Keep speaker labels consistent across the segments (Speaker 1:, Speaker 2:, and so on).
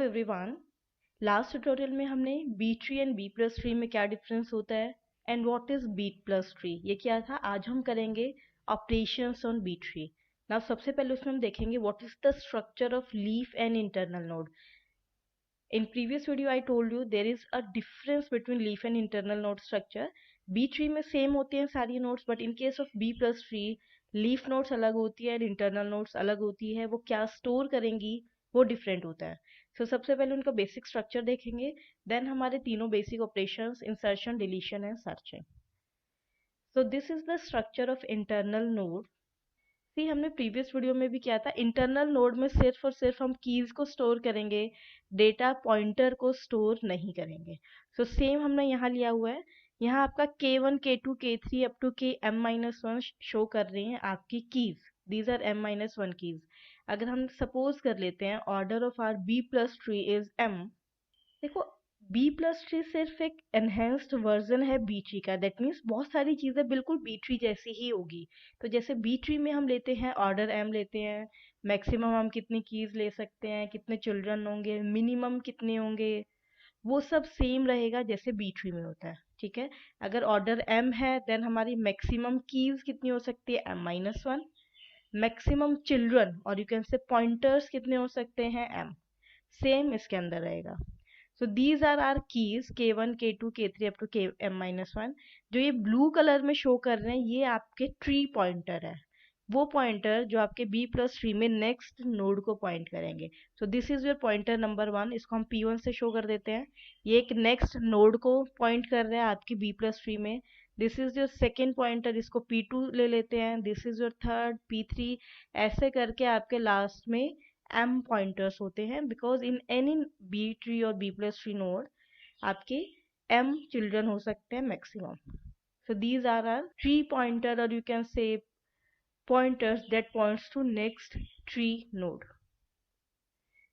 Speaker 1: Everyone, last tutorial में हमने B tree and B plus tree में क्या डिफरेंस होता है and what is B plus tree ये क्या था। आज हम करेंगे operations on B tree. Now सबसे पहले उसमें हम देखेंगे what is the structure of leaf and internal node. In previous video I told you there is a difference between leaf and internal node structure. B tree में same होते हैं सारी nodes, but in case of B plus tree leaf nodes अलग होती है, internal nodes अलग होती है। वो क्या स्टोर करेंगी वो डिफरेंट होता है। सबसे पहले उनका बेसिक स्ट्रक्चर देखेंगे, देन हमारे तीनों basic operations insertion, deletion and searching. This is the structure of internal node. हमने प्रीवियस वीडियो में भी किया था, इंटरनल नोड में सिर्फ और सिर्फ हम कीज को स्टोर करेंगे, डेटा पॉइंटर को स्टोर नहीं करेंगे। सेम हमने यहाँ लिया हुआ है। यहाँ आपका K1, K2, K3 up to Km-1 show कर रही हैं आपकी keys. These are M-1 keys. अगर हम सपोज कर लेते हैं order of our B plus tree is M। देखो, बी प्लस ट्री सिर्फ एक एनहेंस्ड वर्जन है बी ट्री का। दैट मीन्स बहुत सारी चीज़ें बिल्कुल बी ट्री जैसी ही होगी। तो जैसे बी ट्री में हम लेते हैं ऑर्डर एम लेते हैं, मैक्सिमम हम कितनी कीज ले सकते हैं, कितने चिल्ड्रन होंगे, मिनिमम कितने होंगे, वो सब सेम रहेगा जैसे बी ट्री में होता है। ठीक है, अगर ऑर्डर एम है देन हमारी मैक्सिमम कीज कितनी हो सकती है M-1, मैक्सिमम चिल्ड्रन और यू कैन से पॉइंटर्स कितने हो सकते हैं M। सेम इसके अंदर रहेगा। these are our keys K1, K2, K3 up to Km-1। जो ये ब्लू कलर में शो कर रहे हैं ये आपके ट्री पॉइंटर है, वो पॉइंटर जो आपके B प्लस ट्री में नेक्स्ट नोड को पॉइंट करेंगे। This is your pointer number 1। इसको हम P1 से शो कर देते हैं। ये एक नेक्स्ट नोड को पॉइंट कर रहा है आपकी B प्लस ट्री में। This is your second pointer, इसको P2 ले लेते हैं। This is your third, P3, ऐसे करके आपके लास्ट में M पॉइंटर्स होते हैं, because in any B tree और B प्लस ट्री नोड आपके M चिल्ड्रन हो सकते हैं maximum. These are our tree pointer और you can say pointers that points to next tree node।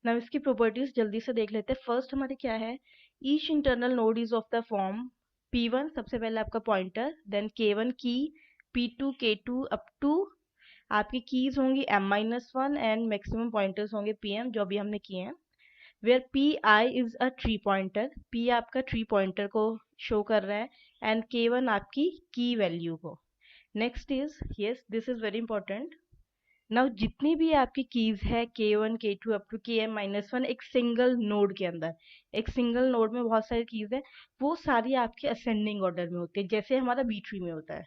Speaker 1: now इसकी प्रॉपर्टीज जल्दी से देख लेते हैं। फर्स्ट हमारे क्या है, each internal node is of the form P1, सबसे पहले आपका पॉइंटर, देन K1 की, P2, K2 अप टू आपकी कीज होंगी M-1 एंड मैक्सिमम पॉइंटर्स होंगे PM, जो अभी हमने किए हैं। Where Pi is a tree pointer, P आपका ट्री पॉइंटर को शो कर रहा है एंड K1 आपकी की वैल्यू को। Next is, yes this is very important. Now जितनी भी आपकी कीज है K1, K2 up to Km-1 एक सिंगल नोड के अंदर, एक सिंगल नोड में बहुत सारी कीज है, वो सारी आपके असेंडिंग ऑर्डर में होती है, जैसे हमारा बी ट्री में होता है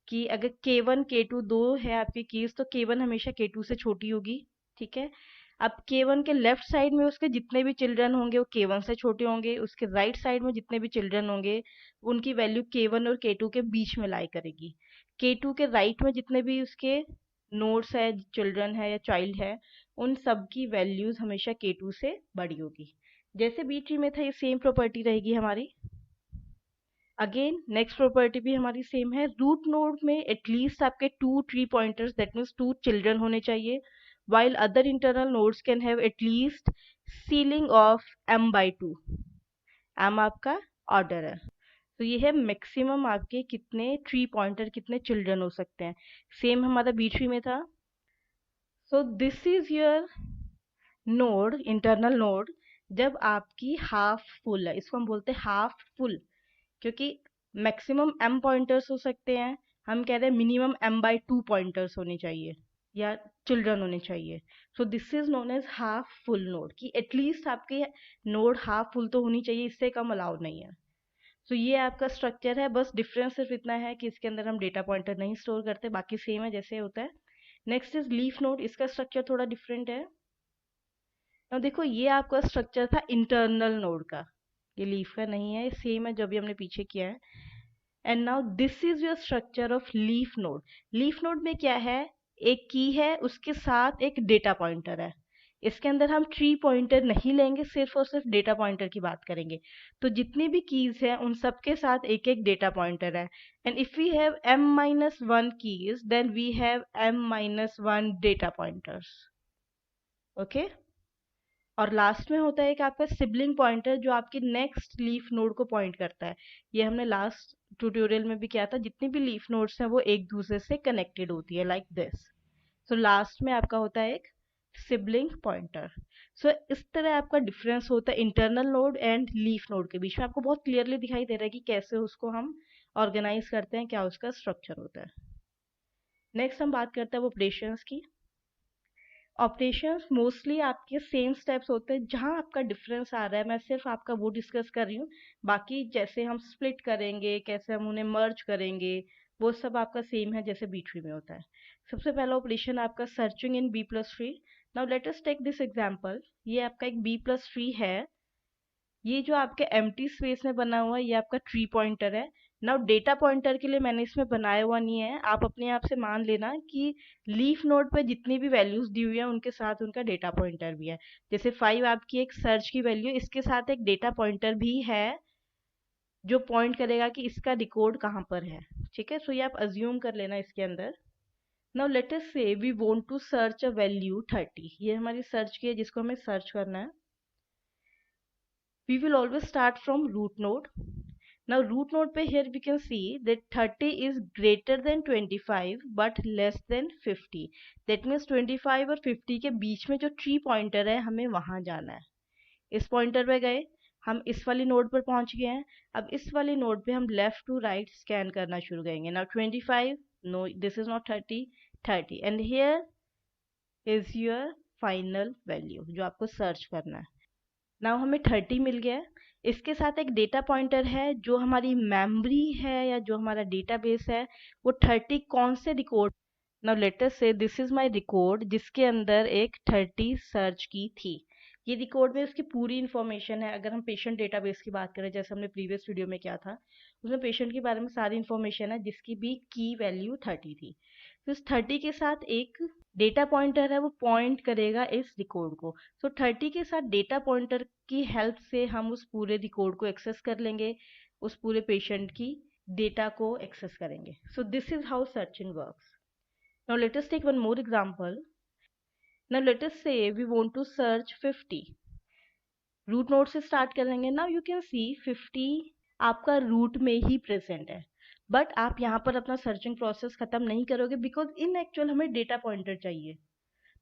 Speaker 1: कि अगर K1, K2 दो है आपकी कीज तो K1 हमेशा K2 से छोटी होगी। ठीक है, अब K1 के लेफ्ट साइड में उसके जितने भी चिल्ड्रन होंगे वो K1 से छोटे होंगे, उसके राइट साइड में जितने भी चिल्ड्रन होंगे उनकी वैल्यू K1 और K2 के बीच में लाई करेगी। K2 के राइट में जितने भी उसके नोड्स है, चिल्ड्रन है या चाइल्ड है, उन सब की वैल्यूज हमेशा K2 से बड़ी होगी। जैसे बी ट्री में था ये सेम प्रॉपर्टी रहेगी हमारी। अगेन नेक्स्ट प्रॉपर्टी भी हमारी सेम है। रूट नोड में एटलीस्ट आपके 2 tree pointers, that means 2 children होने चाहिए, while other internal nodes can have at least ceiling of M/2। M आपका ऑर्डर है, तो ये है मैक्सिमम आपके कितने ट्री पॉइंटर, कितने चिल्ड्रन हो सकते हैं। सेम हमारा बी ट्री में था। This is your node, internal node, जब आपकी हाफ फुल है, इसको हम बोलते हैं हाफ फुल, क्योंकि मैक्सिमम M पॉइंटर्स हो सकते हैं, हम कह रहे हैं मिनिमम M/2 पॉइंटर्स होने चाहिए या चिल्ड्रन होने चाहिए। This is known as half full node, कि एटलीस्ट आपके नोड हाफ फुल तो होनी चाहिए, इससे कम अलाउड नहीं है। ये आपका स्ट्रक्चर है, बस डिफरेंस सिर्फ इतना है कि इसके अंदर हम डेटा पॉइंटर नहीं स्टोर करते, बाकी सेम है जैसे होता है। नेक्स्ट इज लीफ नोड, इसका स्ट्रक्चर थोड़ा डिफरेंट है। अब देखो ये आपका स्ट्रक्चर था इंटरनल नोड का, ये लीफ का नहीं है, सेम है जो भी हमने पीछे किया है। And now this is your structure of leaf node. Leaf node में क्या है, एक की है, उसके साथ एक डेटा पॉइंटर है। इसके अंदर हम ट्री पॉइंटर नहीं लेंगे, सिर्फ और सिर्फ डेटा पॉइंटर की बात करेंगे। तो जितनी भी कीज हैं उन सब के साथ एक एक डेटा पॉइंटर है। And if we have M-1 keys then we have M-1 data pointers. Okay, और लास्ट में होता है एक आपका सिबलिंग पॉइंटर जो आपकी नेक्स्ट लीफ नोड को पॉइंट करता है। ये हमने लास्ट ट्यूटोरियल में भी किया था, जितनी भी लीफ नोड्स हैं वो एक दूसरे से कनेक्टेड होती है लाइक दिस। लास्ट में आपका होता है एक सिबलिंग पॉइंटर। सो इस तरह आपका डिफरेंस होता है internal node and leaf node के बीच में। आपको बहुत क्लियरली दिखाई दे रहा है कि कैसे उसको हम ऑर्गेनाइज करते हैं, क्या उसका स्ट्रक्चर होता है। नेक्स्ट हम बात करते हैं ऑपरेशंस की। ऑपरेशंस मोस्टली आपके सेम स्टेप्स होते हैं। जहां आपका डिफरेंस आ रहा है मैं सिर्फ आपका वो डिस्कस कर रही हूँ, बाकी जैसे हम स्प्लिट करेंगे, कैसे हम उन्हें मर्ज करेंगे, वो सब आपका सेम है जैसे बी ट्री में होता है। सबसे पहला ऑपरेशन आपका searching in B plus tree. Now let us take this example. ये आपका एक बी प्लस ट्री है। ये जो आपके एम्प्टी स्पेस में बना हुआ है ये आपका ट्री पॉइंटर है। नाउ डेटा पॉइंटर के लिए मैंने इसमें बनाया हुआ नहीं है, आप अपने आप से मान लेना कि लीफ नोड पे जितनी भी वैल्यूज दी हुई है उनके साथ उनका डेटा पॉइंटर भी है। जैसे 5 आपकी एक सर्च की वैल्यू, इसके साथ एक डेटा पॉइंटर भी है जो पॉइंट करेगा कि इसका रिकॉर्ड कहाँ पर है। ठीक है, सो ये आप अज्यूम कर लेना इसके अंदर। Now let us say we want to search a value 30। ये हमारी सर्च की है जिसको हमें सर्च करना है। We will always start from root node. Now root node पे here we can see that 30 is greater than 25 but less than 50. That means 25 और 50 के बीच में जो ट्री पॉइंटर है हमें वहां जाना है। इस पॉइंटर पे गए, हम इस वाली नोड पर पहुंच गए हैं। अब इस वाली नोड पे हम लेफ्ट टू राइट स्कैन करना शुरू करेंगे। Now 25, no this is not 30, 30 and here is your final value जो आपको सर्च करना है। नाउ हमें 30 मिल गया है। इसके साथ एक डेटा पॉइंटर है जो हमारी मेमोरी है या जो हमारा डेटाबेस है वो 30 कौन से record. Now let us say this is my record जिसके अंदर एक 30 सर्च की थी। ये रिकॉर्ड में उसकी पूरी इंफॉर्मेशन है। अगर हम पेशेंट डेटाबेस की बात करें जैसे हमने प्रीवियस वीडियो में किया था, उसमें पेशेंट के बारे में सारी इंफॉर्मेशन है जिसकी भी की वैल्यू 30 थी। तो इस 30 के साथ एक डेटा पॉइंटर है वो पॉइंट करेगा इस रिकॉर्ड को। सो 30 के साथ डेटा पॉइंटर की हेल्प से हम उस पूरे रिकॉर्ड को एक्सेस कर लेंगे, उस पूरे पेशेंट की डेटा को एक्सेस करेंगे। So this is how searching works. Now let us take one more example. Now let us say we want to search 50। Root node से स्टार्ट करेंगे। नाउ यू कैन सी 50 आपका root में ही present है, but आप यहाँ पर अपना searching process खत्म नहीं करोगे बिकॉज इन एक्चुअल हमें डेटा पॉइंटर चाहिए,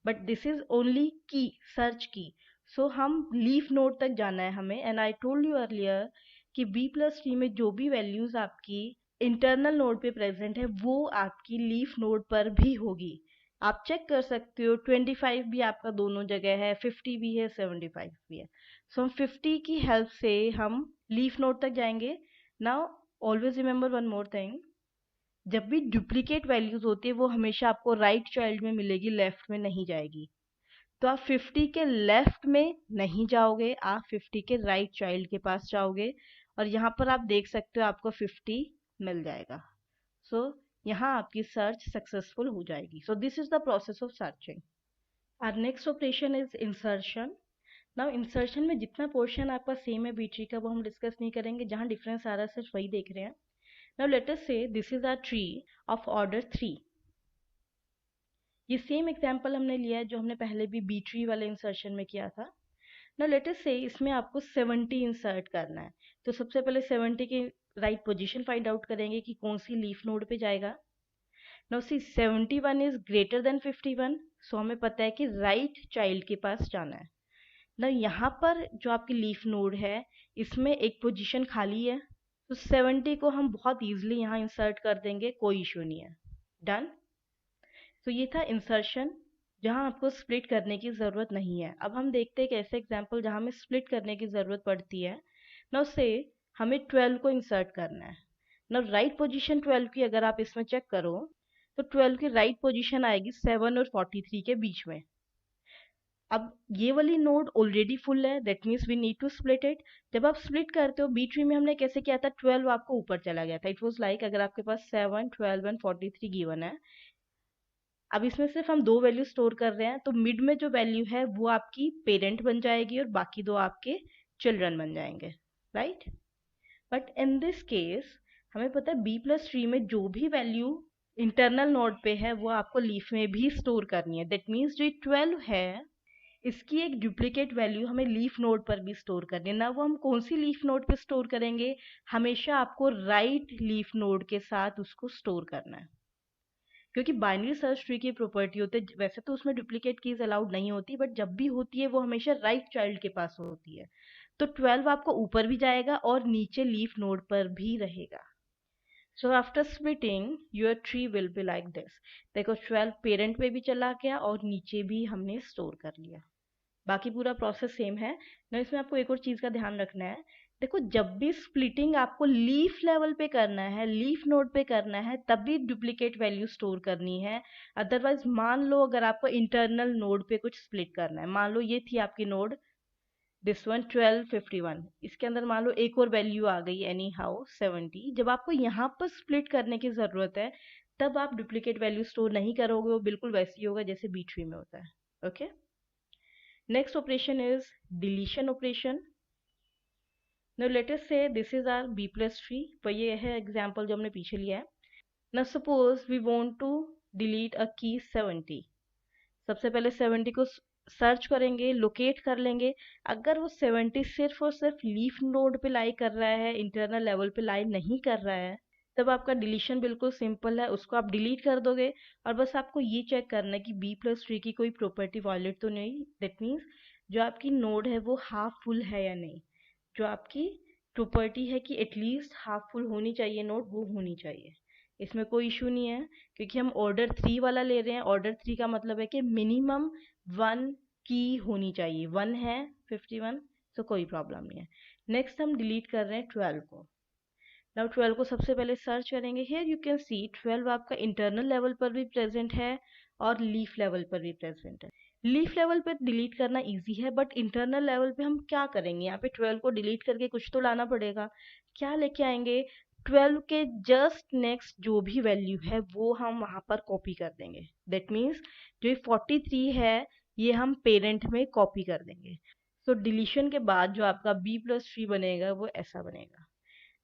Speaker 1: बट दिस इज ओनली की, सर्च की। सो हम लीफ नोड तक जाना है हमें। And I told you earlier कि बी प्लस ट्री में जो भी वैल्यूज आपकी इंटरनल नोड पे प्रेजेंट है वो आपकी लीफ नोड पर भी होगी। आप चेक कर सकते हो 25 भी आपका दोनों जगह है, 50 भी है, 75 भी है। सो हम 50 की हेल्प से हम लीफ नोड तक जाएंगे। Now always remember one more thing, जब भी डुप्लीकेट वैल्यूज होती है वो हमेशा आपको राइट चाइल्ड में मिलेगी, लेफ्ट में नहीं जाएगी। तो आप 50 के लेफ्ट में नहीं जाओगे, आप 50 के राइट चाइल्ड के पास जाओगे और यहाँ पर आप देख सकते हो आपको 50 मिल जाएगा। सो यहाँ आपकी सर्च सक्सेसफुल हो जाएगी। So this is the process of searching. Our next operation is insertion. Now insertion में जितना पोर्शन आपका सेम है बी ट्री का वो हम डिस्कस नहीं करेंगे, जहाँ डिफरेंस आ रहा है सिर्फ वही देख रहे हैं। Now let us say this is our tree of order 3। ये सेम एग्जांपल हमने लिया है जो हमने पहले भी बी ट्री वाले इंसर्शन में किया था। नाउ लेट अस से इसमें आपको 70 इंसर्ट करना है। तो सबसे पहले 70 की राइट पोजीशन फाइंड आउट करेंगे कि कौन सी लीफ नोड पे जाएगा। Now see 71 is greater than 51, सो हमें पता है कि राइट चाइल्ड के पास जाना है। ना यहाँ पर जो आपकी लीफ नोड है इसमें एक पोजीशन खाली है, तो 70 को हम बहुत इजीली यहाँ इंसर्ट कर देंगे, कोई इशू नहीं है। डन। तो ये था इंसर्शन जहाँ आपको स्प्लिट करने की ज़रूरत नहीं है। अब हम देखते हैं एक ऐसे एग्जाम्पल जहाँ हमें स्प्लिट करने की ज़रूरत पड़ती है। ना उससे हमें 12 को इंसर्ट करना है। ना राइट पोजीशन 12 की अगर आप इसमें चेक करो तो 12 की राइट पोजीशन आएगी 7 और 43 के बीच में। अब ये वाली नोड ऑलरेडी फुल है, that means we need to split it. जब आप स्प्लिट करते हो बी ट्री में हमने कैसे किया था, 12 आपको ऊपर चला गया था। इट वाज लाइक अगर आपके पास 7, 12 एंड 43 गिवन है, अब इसमें सिर्फ हम दो वैल्यू स्टोर कर रहे हैं, तो मिड में जो वैल्यू है वो आपकी पेरेंट बन जाएगी और बाकी दो आपके चिल्ड्रन बन जाएंगे, right. But in this case हमें पता है बी प्लस ट्री में जो भी वैल्यू इंटरनल नोड पे है वो आपको लीफ में भी स्टोर करनी है। दैट मीन्स जो 12 है इसकी एक डुप्लीकेट वैल्यू हमें लीफ नोड पर भी स्टोर करनी है। ना वो हम कौन सी लीफ नोड पे स्टोर करेंगे, हमेशा आपको राइट लीफ नोड के साथ उसको स्टोर करना है। क्योंकि बाइनरी सर्च ट्री की प्रॉपर्टी होती है, वैसे तो उसमें डुप्लीकेट कीज अलाउड नहीं होती, बट जब भी होती है वो हमेशा राइट चाइल्ड के पास होती है। तो 12 आपको ऊपर भी जाएगा और नीचे लीफ नोड पर भी रहेगा। So after splitting your tree will be like this. देखो 12 पेरेंट पे भी चला गया और नीचे भी हमने स्टोर कर लिया। बाकी पूरा प्रोसेस सेम है ना। इसमें आपको एक और चीज का ध्यान रखना है। देखो जब भी स्प्लिटिंग आपको लीफ लेवल पे करना है, लीफ नोड पे करना है, तब भी डुप्लीकेट वैल्यू स्टोर करनी है। अदरवाइज मान लो अगर आपको इंटरनल नोड पे कुछ स्प्लिट करना है, मान लो ये थी आपकी नोड, दिस वन 1251, इसके अंदर मान लो एक और वैल्यू आ गई एनी हाउ 70। जब आपको यहाँ पर स्प्लिट करने की जरूरत है तब आप डुप्लीकेट वैल्यू स्टोर नहीं करोगे, वो बिल्कुल वैसे ही होगा जैसे बी ट्री में होता है। Okay, next operation is deletion operation. Now let us say this is our b plus tree, तो ये है एग्जाम्पल जो हमने पीछे लिया है। Now suppose we want to delete a key 70। सबसे पहले 70 को सर्च करेंगे, लोकेट कर लेंगे। अगर वो 70 सिर्फ और सिर्फ लीफ नोड पे लाई कर रहा है, इंटरनल लेवल पे लाई नहीं कर रहा है, तब आपका डिलीशन बिल्कुल सिंपल है, उसको आप डिलीट कर दोगे। और बस आपको ये चेक करना है कि बी प्लस ट्री की कोई प्रॉपर्टी वायलेट तो नहीं। दैट मीन्स जो आपकी नोड है वो हाफ फुल है या नहीं। जो आपकी प्रॉपर्टी है कि एटलीस्ट हाफ फुल होनी चाहिए नोड, वो होनी चाहिए। इसमें कोई इशू नहीं है क्योंकि हम ऑर्डर 3 वाला ले रहे हैं। ऑर्डर 3 का मतलब है कि मिनिमम 1 की होनी चाहिए। 1 है 51, तो कोई प्रॉब्लम नहीं है। नेक्स्ट हम डिलीट कर रहे हैं 12 को। नाउ 12 को सबसे पहले सर्च करेंगे। हियर यू कैन सी 12 आपका इंटरनल लेवल पर भी प्रेजेंट है और लीफ लेवल पर भी प्रेजेंट है। लीफ लेवल पे डिलीट करना इजी है, बट इंटरनल लेवल पे हम क्या करेंगे, यहाँ पे 12 को डिलीट करके कुछ तो लाना पड़ेगा। क्या लेके आएंगे, 12 के जस्ट नेक्स्ट जो भी वैल्यू है वो हम वहां पर कॉपी कर देंगे। दैट मीन्स जो ये 43 है ये हम पेरेंट में कॉपी कर देंगे। सो डिलीशन के बाद जो आपका बी प्लस ट्री बनेगा वो ऐसा बनेगा।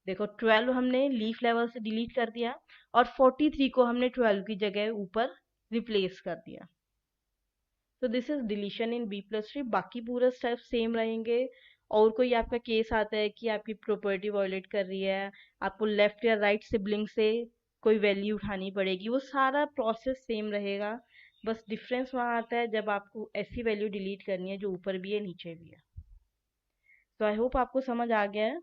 Speaker 1: देखो 12 हमने लीफ लेवल से डिलीट कर दिया और 43 को हमने 12 की जगह ऊपर रिप्लेस कर दिया। तो this is deletion in B plus tree. बाकी पूरे स्टेप सेम रहेंगे। और कोई आपका केस आता है कि आपकी प्रॉपर्टी वायलेट कर रही है, आपको लेफ्ट या राइट सिबलिंग से कोई वैल्यू उठानी पड़ेगी, वो सारा प्रोसेस सेम रहेगा। बस डिफरेंस वहाँ आता है जब आपको ऐसी वैल्यू डिलीट करनी है जो ऊपर भी है नीचे भी है। तो आई होप आपको समझ आ गया है।